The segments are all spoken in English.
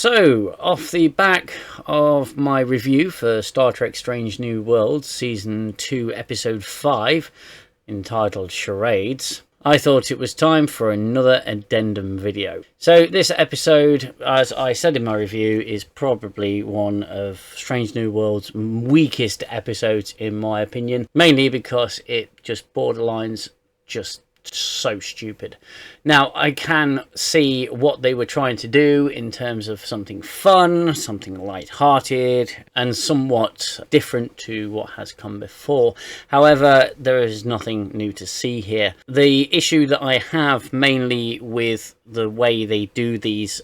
So, off the back of my review for Star Trek Strange New Worlds Season 2 Episode 5, entitled Charades, I thought it was time for another addendum video. So this episode, as I said in my review, is probably one of Strange New Worlds' weakest episodes in my opinion, mainly because it just borderlines just so stupid. Now, I can see what they were trying to do in terms of something fun, something light-hearted, and somewhat different to what has come before. However, there is nothing new to see here. The issue that I have mainly with the way they do these,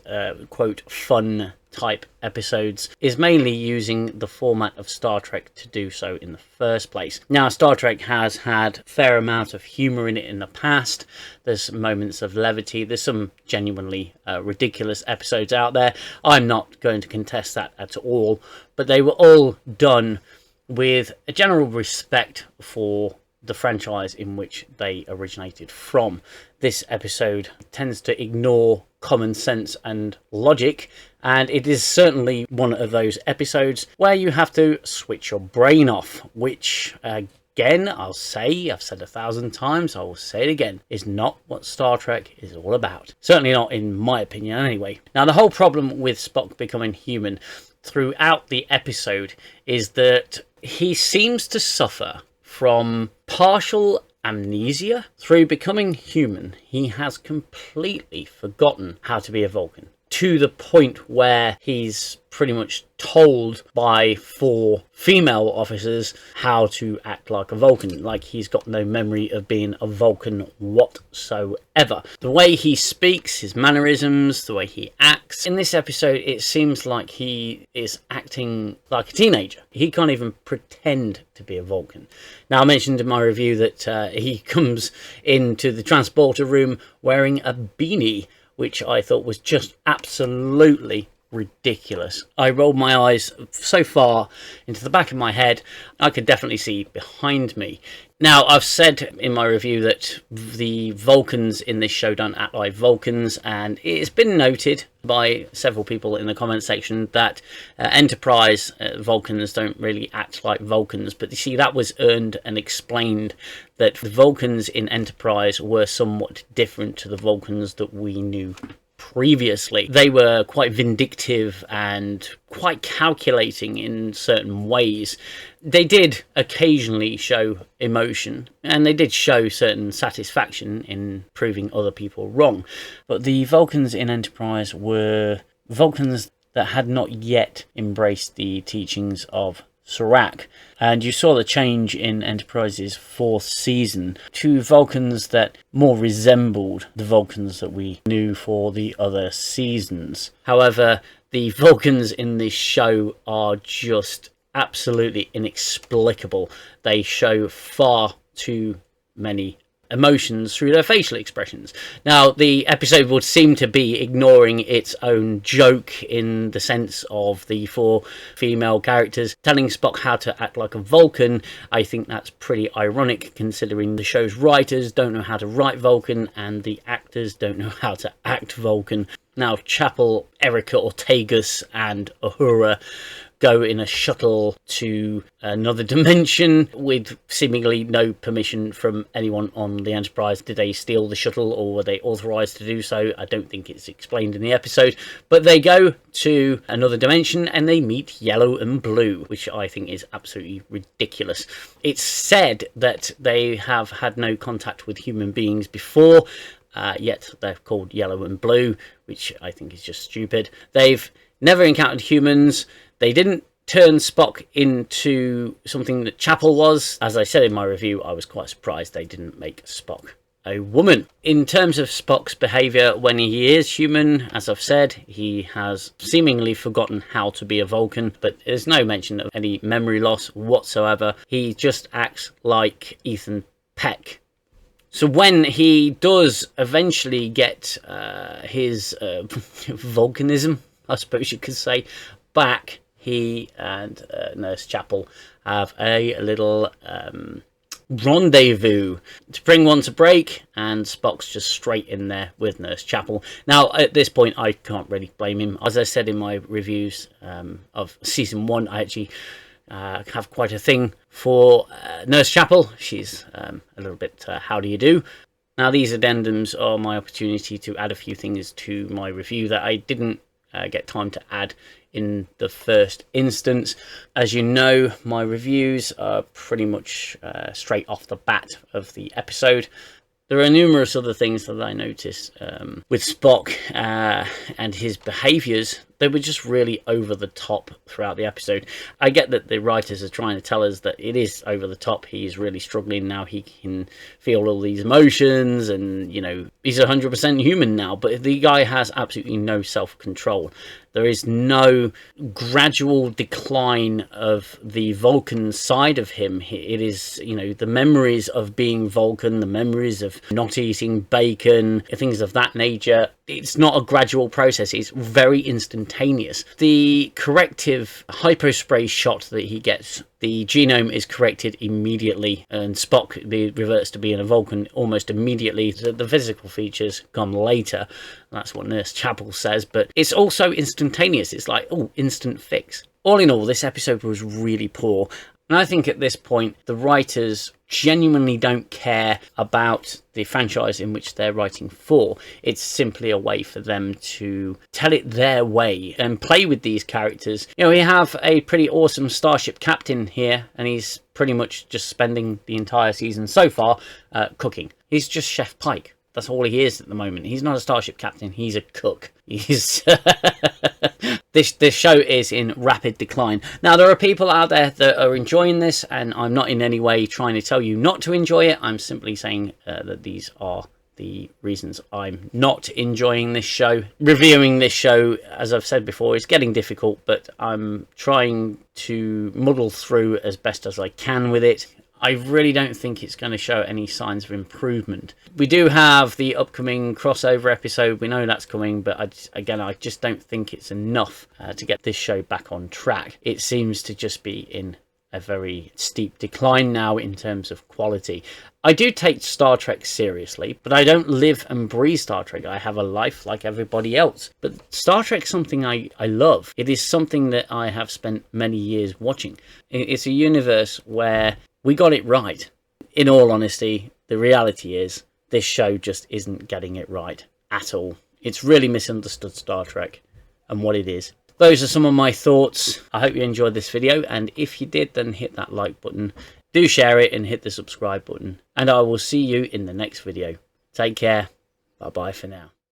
quote, fun type episodes is mainly using the format of Star Trek to do so in the first place. Now, Star Trek has had a fair amount of humour in it in the past. There's moments of levity. There's some genuinely ridiculous episodes out there. I'm not going to contest that at all, but they were all done with a general respect for the franchise in which they originated from. This episode tends to ignore common sense and logic, and it is certainly one of those episodes where you have to switch your brain off, which again, I've said 1,000 times, I will say it again, is not what Star Trek is all about. Certainly not in my opinion anyway. Now, the whole problem with Spock becoming human throughout the episode is that he seems to suffer from partial amnesia. Through becoming human, he has completely forgotten how to be a Vulcan, to the point where he's pretty much told by 4 female officers how to act like a Vulcan. Like, he's got no memory of being a Vulcan whatsoever. The way he speaks, his mannerisms, the way he acts. In this episode, it seems like he is acting like a teenager. He can't even pretend to be a Vulcan. Now, I mentioned in my review that he comes into the transporter room wearing a beanie, which I thought was just absolutely ridiculous. I rolled my eyes so far into the back of my head, I could definitely see behind me. Now, I've said in my review that the Vulcans in this show don't act like Vulcans, and it's been noted by several people in the comment section that Enterprise Vulcans don't really act like Vulcans. But you see, that was earned and explained, that the Vulcans in Enterprise were somewhat different to the Vulcans that we knew previously. They were quite vindictive and quite calculating in certain ways. They did occasionally show emotion, and they did show certain satisfaction in proving other people wrong. But the Vulcans in Enterprise were Vulcans that had not yet embraced the teachings of Startrek, and you saw the change in Enterprise's 4th season to Vulcans that more resembled the Vulcans that we knew for the other seasons. However, the Vulcans in this show are just absolutely inexplicable. They show far too many emotions through their facial expressions. Now, the episode would seem to be ignoring its own joke in the sense of the 4 female characters telling Spock how to act like a Vulcan. I think that's pretty ironic, considering the show's writers don't know how to write Vulcan and the actors don't know how to act Vulcan. Now, Chapel, Erica Ortegas and Uhura go in a shuttle to another dimension with seemingly no permission from anyone on the Enterprise. Did they steal the shuttle, or were they authorized to do so? I don't think it's explained in the episode, but they go to another dimension and they meet Yellow and Blue, which I think is absolutely ridiculous. It's said that they have had no contact with human beings before, yet they're called Yellow and Blue, which I think is just stupid. They've never encountered humans. They didn't turn Spock into something that Chapel was. As I said in my review, I was quite surprised they didn't make Spock a woman. In terms of Spock's behaviour when he is human, as I've said, he has seemingly forgotten how to be a Vulcan, but there's no mention of any memory loss whatsoever. He just acts like Ethan Peck. So when he does eventually get his Vulcanism, I suppose you could say, back, he and Nurse Chapel have a little rendezvous. Spring wants a break, and Spock's just straight in there with Nurse Chapel. Now, at this point, I can't really blame him. As I said in my reviews of season 1, I actually have quite a thing for Nurse Chapel. She's a little bit how do you do. Now, these addendums are my opportunity to add a few things to my review that I didn't get time to add in the first instance. As you know, my reviews are pretty much straight off the bat of the episode. There are numerous other things that I noticed with Spock and his behaviours. They were just really over the top throughout the episode. I get that the writers are trying to tell us that it is over the top. He's really struggling now. He can feel all these emotions and, you know, he's 100% human now. But the guy has absolutely no self-control. There is no gradual decline of the Vulcan side of him. It is, you know, the memories of being Vulcan, the memories of not eating bacon, things of that nature. It's not a gradual process. It's very instantaneous. The corrective hypospray shot that he gets, the genome is corrected immediately, and Spock reverts to being a Vulcan almost immediately. The physical features come later. That's what Nurse Chapel says, but it's also instantaneous. It's like, oh, instant fix. All in all, this episode was really poor. And I think at this point, the writers genuinely don't care about the franchise in which they're writing for. It's simply a way for them to tell it their way and play with these characters. You know, we have a pretty awesome starship captain here, and he's pretty much just spending the entire season so far cooking. He's just Chef Pike. That's all he is at the moment. He's not a starship captain. He's a cook. He's this show is in rapid decline. Now, there are people out there that are enjoying this, and I'm not in any way trying to tell you not to enjoy it. I'm simply saying that these are the reasons I'm not enjoying this show. Reviewing this show, as I've said before, is getting difficult, but I'm trying to muddle through as best as I can with it. I really don't think it's going to show any signs of improvement. We do have the upcoming crossover episode. We know that's coming, but I just don't think it's enough to get this show back on track. It seems to just be in a very steep decline now in terms of quality. I do take Star Trek seriously, but I don't live and breathe Star Trek. I have a life like everybody else. But Star Trek's something I love. It is something that I have spent many years watching. It's a universe where we got it right. In all honesty, the reality is this show just isn't getting it right at all. It's really misunderstood Star Trek and what it is. Those are some of my thoughts. I hope you enjoyed this video, and if you did, then hit that like button. Do share it and hit the subscribe button, and I will see you in the next video. Take care. Bye bye for now.